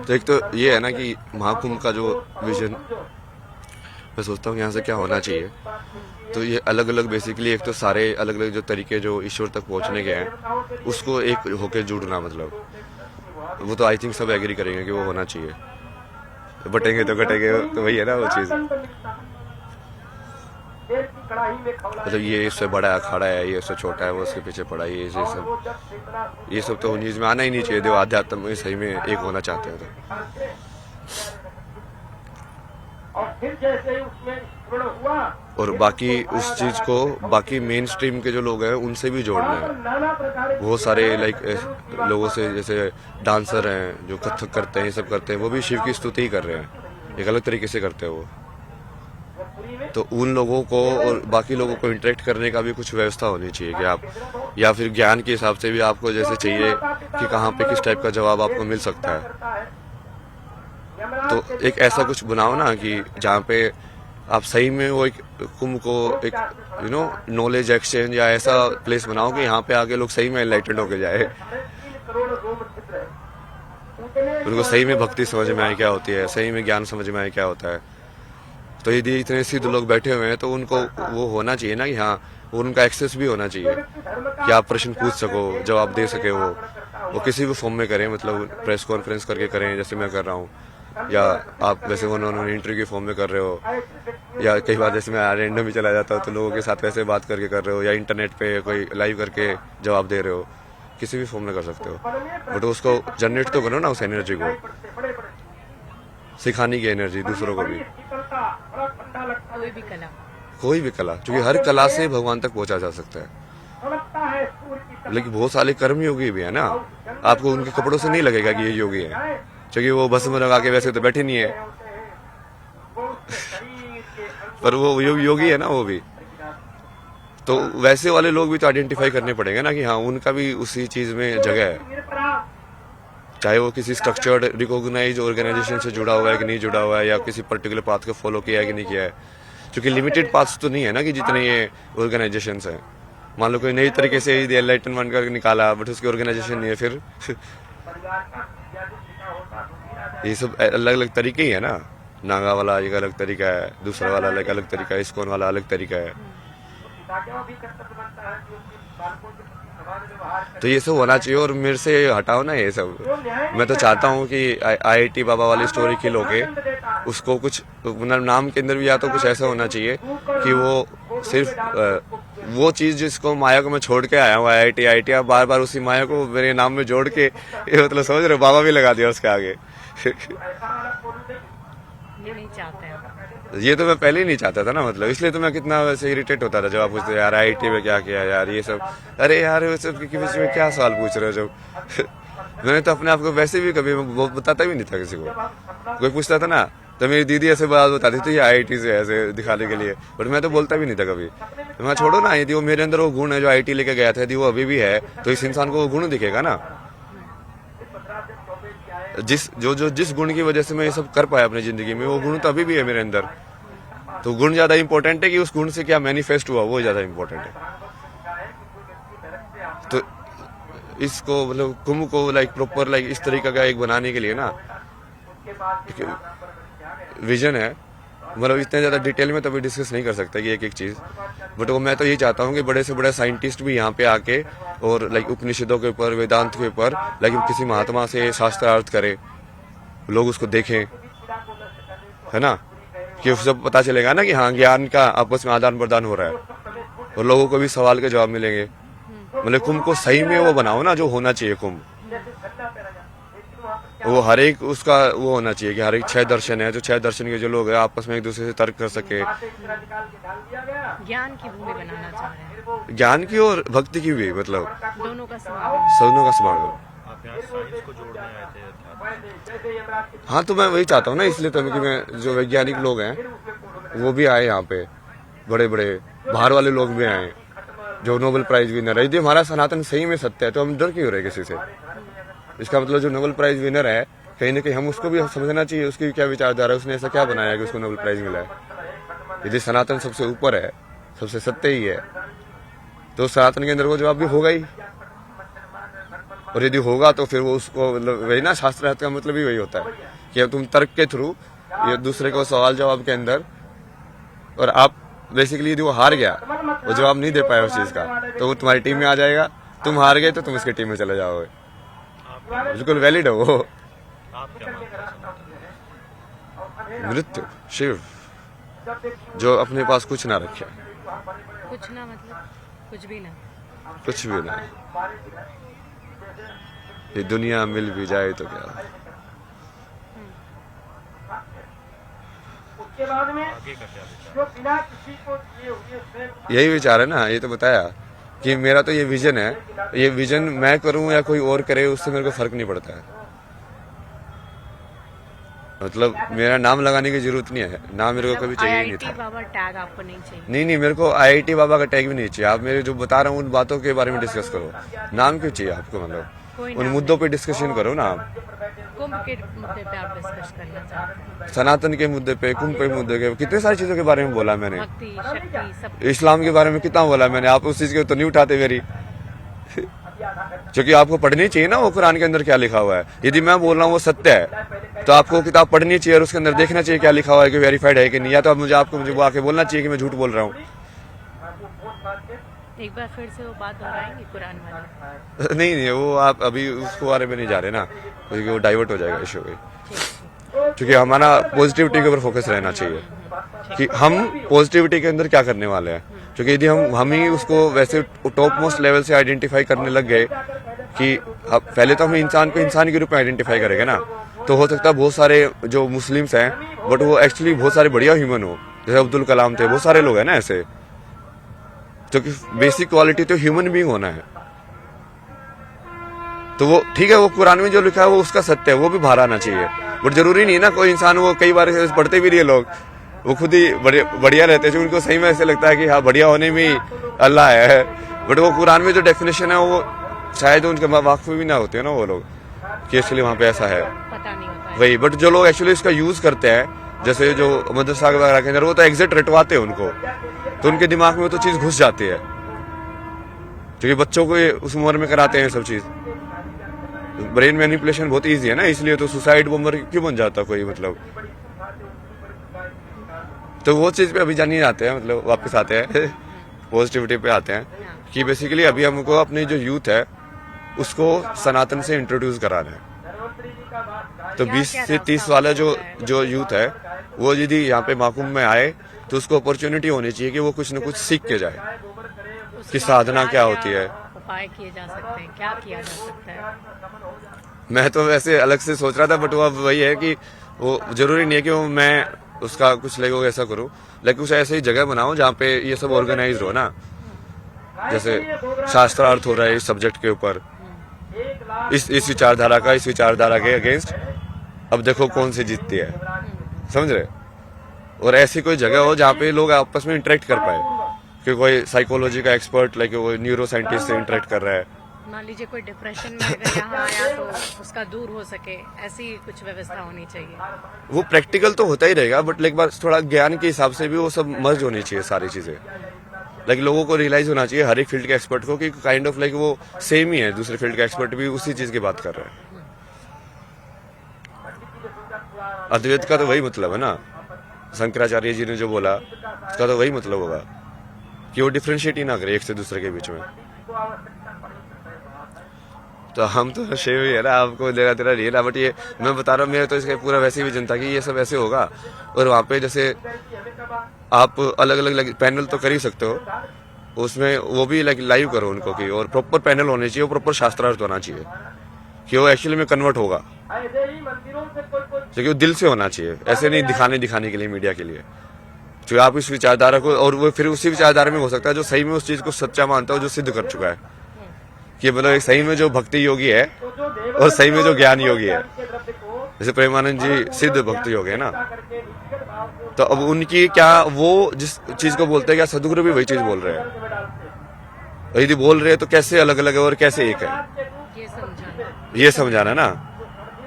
तो एक तो ये है ना कि महाकुंभ का जो विजन, मैं सोचता हूँ यहाँ से क्या होना चाहिए। तो ये अलग अलग बेसिकली, एक तो सारे अलग अलग जो तरीके जो ईश्वर तक पहुँचने के हैं उसको एक होके जुड़ना, मतलब वो तो आई थिंक सब एग्री करेंगे कि वो होना चाहिए। बटेंगे तो घटेंगे, तो वही है ना वो चीज़। मतलब ये इससे बड़ा अखाड़ा है, ये इससे छोटा है, वो उसके पीछे पड़ा है, ये सब तो चीज में आना ही नहीं चाहिए। जो आध्यात्म में सही में एक होना चाहते हैं तो। और बाकी उस चीज को बाकी मेन स्ट्रीम के जो लोग हैं उनसे भी जोड़ना है। बहुत सारे लाइक लोगों से, जैसे डांसर हैं जो कथक करते हैं, ये सब करते हैं, वो भी शिव की स्तुति ही कर रहे हैं, एक अलग तरीके से करते हैं वो। तो उन लोगों को और बाकी लोगों को इंटरेक्ट करने का भी कुछ व्यवस्था होनी चाहिए कि आप, या फिर ज्ञान के हिसाब से भी आपको जैसे चाहिए कि कहाँ पे किस टाइप का जवाब आपको मिल सकता है। तो एक ऐसा कुछ बनाओ ना कि जहाँ पे आप सही में वो एक कुंभ को एक नॉलेज एक्सचेंज या ऐसा प्लेस बनाओ कि यहाँ पे आके लोग सही में एनलाइटेड होके जाए, उनको सही में भक्ति समझ में आए क्या होती है, सही में ज्ञान समझ में आए क्या होता है। तो यदि इतने सिद्ध लोग बैठे हुए हैं तो उनको वो होना चाहिए ना कि हाँ, उनका एक्सेस भी होना चाहिए कि आप प्रश्न पूछ सको, जवाब दे सके। वो किसी भी फॉर्म में करें, मतलब प्रेस कॉन्फ्रेंस करके करें जैसे मैं कर रहा हूँ, या आप वैसे उन्होंने इंटरव्यू के फॉर्म में कर रहे हो, या कई बार जैसे मैं रैंडम भी चला जाता हूँ तो लोगों के साथ वैसे बात करके कर रहे हो, या इंटरनेट पे कोई लाइव करके जवाब दे रहे हो, किसी भी फॉर्म में कर सकते हो। बट उसको जनरेट तो करो ना, उस एनर्जी को, सिखाने की एनर्जी दूसरों को भी। कोई भी कला, क्योंकि हर कला से भगवान तक पहुंचा जा सकता है। लेकिन बहुत सारे कर्म योगी भी है ना, आपको उनके कपड़ों से नहीं लगेगा कि ये योगी है, क्योंकि वो भस्म लगा के वैसे तो बैठे नहीं है पर वो योगी है ना वो भी। तो वैसे वाले लोग भी तो आइडेंटिफाई करने पड़ेंगे ना कि हाँ, उनका भी उसी चीज में जगह है, चाहे वो किसी स्ट्रक्चर्ड रिकॉग्नाइज ऑर्गेनाइजेशन से जुड़ा हुआ है कि नहीं जुड़ा हुआ है, या किसी पर्टिकुलर पाथ को फॉलो किया है कि नहीं किया है। क्योंकि लिमिटेड पाथ्स तो नहीं है ना कि जितने ये ऑर्गेनाइजेशंस हैं। मान लो कोई नई तरीके से एनलाइटनमेंट कर निकाला, बट उसकी ऑर्गेनाइजेशन नहीं है, फिर ये सब अलग अलग तरीके ही है ना। नागा वाला एक अलग तरीका है, दूसरा वाला एक अलग तरीका है, इस्कॉन वाला अलग तरीका है। तो ये सब होना चाहिए, और मेरे से हटाओ ना ये सब। मैं तो चाहता हूँ कि IIT बाबा वाली स्टोरी किल होके उसको कुछ नाम के अंदर भी या तो कुछ ऐसा होना चाहिए कि वो सिर्फ वो चीज जिसको माया को मैं छोड़ के आया हूँ, IIT अब बार बार उसी माया को मेरे नाम में जोड़ के, ये मतलब समझ रहे हो, बाबा भी लगा दिया उसके आगे ये नहीं चाहते हैं। ये तो मैं पहले ही नहीं चाहता था ना, मतलब इसलिए तो मैं कितना वैसे इरिटेट होता था जब आप पूछते यार IIT में क्या किया यार, ये सब। अरे यार वो सब के बीच में क्या सवाल पूछ रहे हो जब मैंने तो अपने आप को वैसे भी कभी बताता भी नहीं था किसी को। कोई पूछता था ना तो मेरी दीदी ऐसे बात बताती थी IIT से ऐसे दिखाने के लिए, बट मैं तो बोलता भी नहीं था कभी। तो मैं छोड़ो ना, यदि वो मेरे अंदर वो गुण है जो IIT लेके गया था, यदि वो अभी भी है तो इस इंसान को वो गुण दिखेगा ना। जिस गुण की वजह से मैं ये सब कर पाया अपनी जिंदगी में, वो गुण तो अभी भी है मेरे अंदर। तो गुण ज्यादा इंपॉर्टेंट है कि उस गुण से क्या मैनिफेस्ट हुआ, वो ज्यादा इंपॉर्टेंट है। तो इसको मतलब कुंभ को लाइक प्रॉपर लाइक इस तरीके का एक बनाने के लिए ना विजन है। मतलब इतने ज्यादा डिटेल में तो अभी डिस्कस नहीं कर सकता कि एक एक चीज, बट वो मैं तो ये चाहता हूँ कि बड़े से बड़े साइंटिस्ट भी यहाँ पे आके और लाइक उपनिषदों के ऊपर, वेदांत के ऊपर लाइक किसी महात्मा से शास्त्रार्थ करे, लोग उसको देखें, है ना, कि सब पता चलेगा ना कि हाँ, ज्ञान का आपस में आदान प्रदान हो रहा है और लोगों को भी सवाल के जवाब मिलेंगे। मतलब कुंभ को सही में वो बनाओ ना जो होना चाहिए कुंभ, वो हर एक उसका वो होना चाहिए कि हर एक 6 दर्शन है, जो 6 दर्शन के जो लोग हैं आपस में एक दूसरे से तर्क कर सके। ज्ञान की भूमि बनाना चाह रहे हैं, ज्ञान की और भक्ति की भी, मतलब दोनों का समागम। आप यहाँ साइंस को जोड़ने आए थे। हाँ, तो मैं वही चाहता हूँ ना, इसलिए तो कि मैं जो वैज्ञानिक लोग हैं वो भी आए यहाँ पे, बड़े बड़े बाहर वाले लोग भी आए जो नोबेल प्राइज विनर है। यदि हमारा सनातन सही में सत्य है तो हम डर क्यों हो रहे किसी से। इसका मतलब जो नोबेल प्राइज विनर है, कहीं ना कहीं हम उसको भी समझना चाहिए, उसकी क्या विचारधारा है, उसने ऐसा क्या बनाया कि उसको नोबेल प्राइज मिला है। यदि सनातन सबसे ऊपर है, सबसे सत्य ही है, तो सनातन के अंदर वो जवाब भी होगा ही। और यदि होगा तो फिर वो उसको मतलब वही ना, शास्त्रार्थ का मतलब ही वही होता है कि अब तुम तर्क के थ्रू ये दूसरे को सवाल जवाब के अंदर, और आप बेसिकली यदि वो हार गया, वो जवाब नहीं दे पाया उस चीज का, तो वो तुम्हारी टीम में आ जाएगा, तुम हार गए तो तुम इसकी टीम में चले जाओगे। बिल्कुल वैलिड है वो। आप क्या मानते हैं सनातन? मृत्यु, शिव, जो अपने पास कुछ ना रखे, कुछ ना मतलब कुछ भी ना। कुछ भी ना, ये दुनिया मिल भी जाए तो क्या। आगे का क्या विचार? यही विचार है ना, ये तो बताया कि मेरा तो ये विजन है, ये विजन मैं करूं या कोई और करे उससे मेरे को फर्क नहीं पड़ता है। मतलब मेरा नाम लगाने की जरूरत नहीं है, नाम मेरे को कभी चाहिए नहीं IIT था। बाबा टैग आपको नहीं चाहिए? नहीं, मेरे को IIT बाबा का टैग भी नहीं चाहिए। आप मेरे जो बता रहा हूँ उन बातों के बारे में डिस्कस करो, नाम क्यों चाहिए आपको? मतलब कोई उन नाम मुद्दों पे डिस्कशन करो ना आप। कुंभ के मुद्दे पे आप डिस्कस करना चाहते हैं? सनातन के मुद्दे पे, कुंभ के मुद्दे के, कितने सारी चीजों के बारे में बोला मैंने। भक्ति शक्ति सब। इस्लाम के बारे में कितना बोला मैंने, आप उस चीज के तो नहीं उठाते मेरी। क्योंकि आपको पढ़नी चाहिए ना वो कुरान के अंदर क्या लिखा हुआ है। यदि मैं बोल रहा हूँ वो सत्य है तो आपको किताब पढ़नी चाहिए और उसके अंदर देखना चाहिए क्या लिखा हुआ है, कि वेरीफाइड है कि नहीं। या तो मुझे वो आके बोलना चाहिए कि मैं झूठ बोल रहा हूँ। एक बार फिर से वो बात दोहराएंगे कुरान वाले? नहीं, वो आप अभी उसको बारे में नहीं जा रहे ना, क्योंकि वो डाइवर्ट हो जाएगा इशू पे। ठीक। क्योंकि हमारा पॉजिटिविटी के ऊपर फोकस रहना चाहिए कि हम पॉजिटिविटी के अंदर क्या करने वाले हैं। क्योंकि यदि हम ही उसको वैसे टॉप मोस्ट लेवल से आइडेंटिफाई करने लग गए कि पहले तो हम इंसान को इंसान के रूप में आइडेंटिफाई करेंगे ना, तो हो सकता है बहुत सारे जो मुस्लिम्स हैं बट वो एक्चुअली बहुत सारे बढ़िया ह्यूमन हो, जैसे अब्दुल कलाम थे, बहुत सारे लोग हैं ना ऐसे। क्योंकि बेसिक क्वालिटी तो ह्यूमन बीइंग होना है। तो वो ठीक है, वो कुरान में जो लिखा है वो उसका सत्य है, वो भी बाहर आना चाहिए। बट जरूरी नहीं ना कोई इंसान, वो कई बार पढ़ते भी नहीं लोग, वो खुद ही बढ़िया रहते हैं, उनको सही में ऐसे लगता है कि हाँ बढ़िया होने में अल्लाह है। बट वो कुरान में जो डेफिनेशन है वो शायद उनके वाकफ भी ना होते हैं ना वो लोग, कि एक्चुअली वहाँ पे ऐसा है, पता नहीं होता है। वही। बट जो लोग एक्चुअली इसका यूज करते हैं, जैसे जो मदरसा वगैरह के अंदर, वो तो एग्जैक्ट रटवाते हैं उनको, तो उनके दिमाग में वो तो चीज घुस जाती है। क्योंकि बच्चों को उस उम्र में कराते हैं सब चीज, ब्रेन मैनिपुलेशन बहुत इजी है ना, इसलिए तो सुसाइड बॉम्बर क्यों बन जाता कोई, मतलब। तो वो चीज पे अभी जानिए जाते हैं, मतलब वापस आते हैं पॉजिटिविटी पे आते हैं कि बेसिकली अभी हमको अपने जो यूथ है उसको सनातन से इंट्रोड्यूस कराना है। तो 20 से 30 वाला जो यूथ है वो यदि यहाँ पे महाकुंभ में आए तो उसको अपॉर्चुनिटी होनी चाहिए कि वो कुछ न कुछ सीख के जाए कि साधना क्या होती है। उपाय किए जा सकते हैं, क्या किया जा सकता है? मैं तो वैसे अलग से सोच रहा था, बट वो अब वही है कि वो जरूरी नहीं है कि वो मैं उसका कुछ लेगो ऐसा करूं, लेकिन कुछ ऐसी जगह बनाऊं जहाँ पे ये सब ऑर्गेनाइज हो ना। जैसे शास्त्रार्थ हो रहा है इस सब्जेक्ट के ऊपर, इस विचारधारा का इस विचारधारा के अगेंस्ट, अब देखो कौन सी जीतती है, समझ रहे। और ऐसी कोई जगह हो जहाँ पे लोग आपस में इंटरेक्ट कर पाए, कि कोई साइकोलॉजी का एक्सपर्ट लाइक वो न्यूरो साइंटिस्ट से इंटरेक्ट कर रहा है। मान लीजिए कोई डिप्रेशन में अगर यहाँ आया तो उसका दूर हो सके, ऐसी कुछ व्यवस्था होनी चाहिए। वो प्रैक्टिकल तो होता ही रहेगा, बट लाइक बार थोड़ा ज्ञान के हिसाब से भी वो सब मर्ज होनी चाहिए सारी चीजें। लाइक लोगों को रियलाइज होना चाहिए हर एक फील्ड के एक्सपर्ट को कि काइंड ऑफ लाइक वो सेम ही है, दूसरे फील्ड का एक्सपर्ट भी उसी चीज की बात कर रहा है। अद्वैत का तो वही मतलब है ना, शंकराचार्य जी ने जो बोला उसका तो वही मतलब होगा कि वो डिफरेंशिएट ही ना करे एक से दूसरे के बीच में। तो हम तो शेव ही है ना, आपको लेना तेरा नहीं है ना। बट ये मैं बता रहा हूँ, मेरा तो इसका पूरा वैसे ही विजन था कि ये सब ऐसे होगा। और वहाँ पे जैसे आप अलग अलग पैनल तो कर ही सकते हो, उसमें वो भी लाइव करो उनको की, और प्रॉपर पैनल होने चाहिए, प्रॉपर शास्त्रार्थ होना चाहिए कि वो एक्चुअली में कन्वर्ट होगा, क्योंकि वो दिल से होना चाहिए, ऐसे नहीं दिखाने के लिए, मीडिया के लिए। तो आप इस विचारधारा को, और वो फिर उसी विचारधारा में हो सकता है जो सही में उस चीज को सच्चा मानता है, जो सिद्ध कर चुका है कि मतलब एक सही में जो भक्ति योगी है और सही में जो ज्ञान योगी है। जैसे प्रेमानंद जी सिद्ध भक्ति योगी है ना, तो अब उनकी क्या, वो जिस चीज को बोलते हैं क्या सदगुरु भी वही चीज बोल रहे हैं। यदि बोल रहे हैं तो कैसे अलग अलग है और कैसे एक है, ये समझाना ना।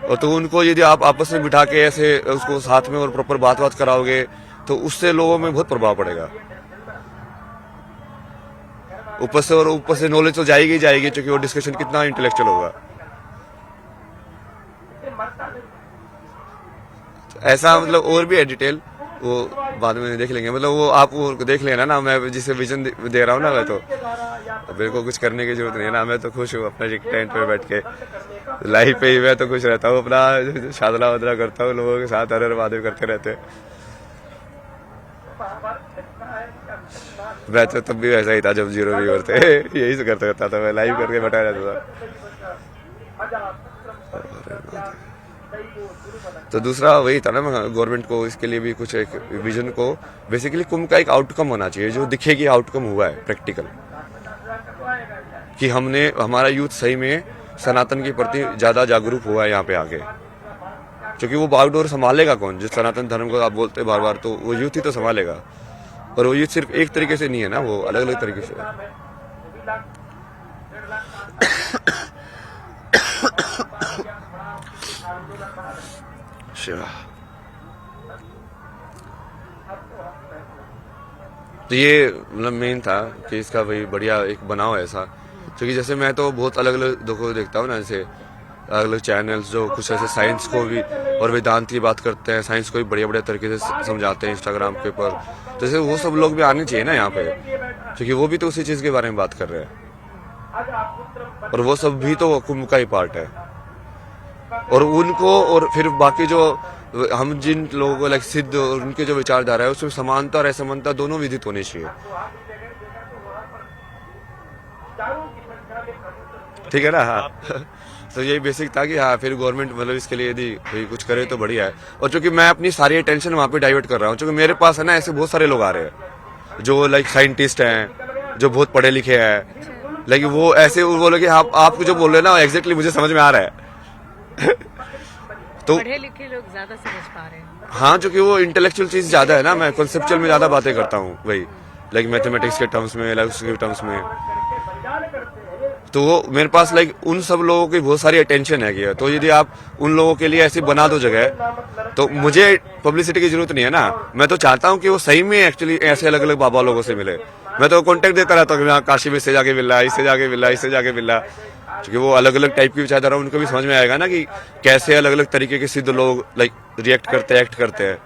और तो उनको यदि आप आपस में बिठा के ऐसे उसको साथ में और प्रॉपर बात कराओगे तो उससे लोगों में बहुत प्रभाव पड़ेगा। ऊपर से नॉलेज तो जाएगी, क्योंकि वो डिस्कशन कितना इंटेलेक्चुअल होगा। ऐसा मतलब और भी है डिटेल, वो बाद में देख लेंगे। मतलब वो आप वो देख लेना ना, मैं जिसे विजन दे रहा हूँ ना, मैं तो मेरे को कुछ करने की जरूरत नहीं है ना, मैं तो खुश हूँ अपना टेंट पे बैठ के लाइफ पे ही मैं तो खुश रहता हूँ, अपना शादरा वादरा करता हूँ, लोगों के साथ हर बातें करते रहते हैं। मैं तो तब भी वैसा ही था जब 0 व्यूअर थे, यही से करता था, मैं लाइव करके बैठा रहता था। तो दूसरा वही था ना, गवर्नमेंट को इसके लिए भी कुछ एक विजन को, बेसिकली कुंभ का एक आउटकम होना चाहिए जो दिखे कि आउटकम हुआ है प्रैक्टिकल, कि हमने हमारा यूथ सही में सनातन के प्रति ज्यादा जागरूक हुआ है यहाँ पे आके। क्योंकि वो बागडोर संभालेगा कौन, जिस सनातन धर्म को आप बोलते हैं बार बार, तो वो यूथ ही तो संभालेगा। और वो यूथ सिर्फ एक तरीके से नहीं है ना, वो अलग अलग तरीके से है। तो ये मतलब मेन था कि इसका वही बढ़िया एक बनाओ ऐसा, क्योंकि जैसे मैं तो बहुत अलग अलग देखता हूँ ना, जैसे अलग अलग चैनल्स जो कुछ ऐसे साइंस को भी और वेदांत की बात करते हैं, साइंस को भी बढ़िया बढ़िया तरीके से समझाते हैं इंस्टाग्राम के ऊपर, जैसे वो सब लोग भी आने चाहिए ना यहाँ पे, क्योंकि वो भी तो उसी चीज के बारे में बात कर रहे हैं, और वो सब भी तो कुंभ का ही पार्ट है। और उनको, और फिर बाकी जो हम जिन लोगों को लाइक सिद्ध और उनके जो विचारधारा है, उसमें समानता और असमानता दोनों विदित होनी चाहिए, ठीक है ना। हाँ तो यही बेसिक था कि हाँ फिर गवर्नमेंट मतलब इसके लिए यदि कुछ करे तो बढ़िया है। और चूंकि मैं अपनी सारी अटेंशन वहाँ पे डाइवर्ट कर रहा हूँ, क्योंकि मेरे पास है ना ऐसे बहुत सारे लोग आ रहे हैं जो लाइक साइंटिस्ट हैं, जो बहुत पढ़े लिखे हैं, लेकिन वो ऐसे वो बोले कि आप जो बोल रहे हैं ना एग्जैक्टली मुझे समझ में आ रहा है। तो पढ़े लिखे लोग ज्यादा समझ पा रहे हैं। हाँ, क्योंकि वो इंटेलेक्चुअल चीज ज्यादा है ना, मैं कॉन्सेप्चुअल में ज्यादा बातें करता हूँ, वही लाइक मैथमेटिक्स के टर्म्स में, लाइक उसके टर्म्स में। तो वो मेरे पास लाइक उन सब लोगों की बहुत सारी अटेंशन है कि, तो यदि आप उन लोगों के लिए ऐसी बना दो जगह, तो मुझे पब्लिसिटी की जरूरत नहीं है ना। मैं तो चाहता हूँ कि वो सही में एक्चुअली ऐसे अलग अलग बाबा लोगों से मिले। मैं तो कांटेक्ट देता रहता हूँ, काशी में इससे जाके मिला, इससे जाके मिला, इससे जाके मिला, क्योंकि वो अलग अलग टाइप की विचारधारा उनको भी समझ में आएगा ना कि कैसे अलग अलग तरीके के सिद्ध लोग लाइक रिएक्ट करते हैं, एक्ट करते हैं।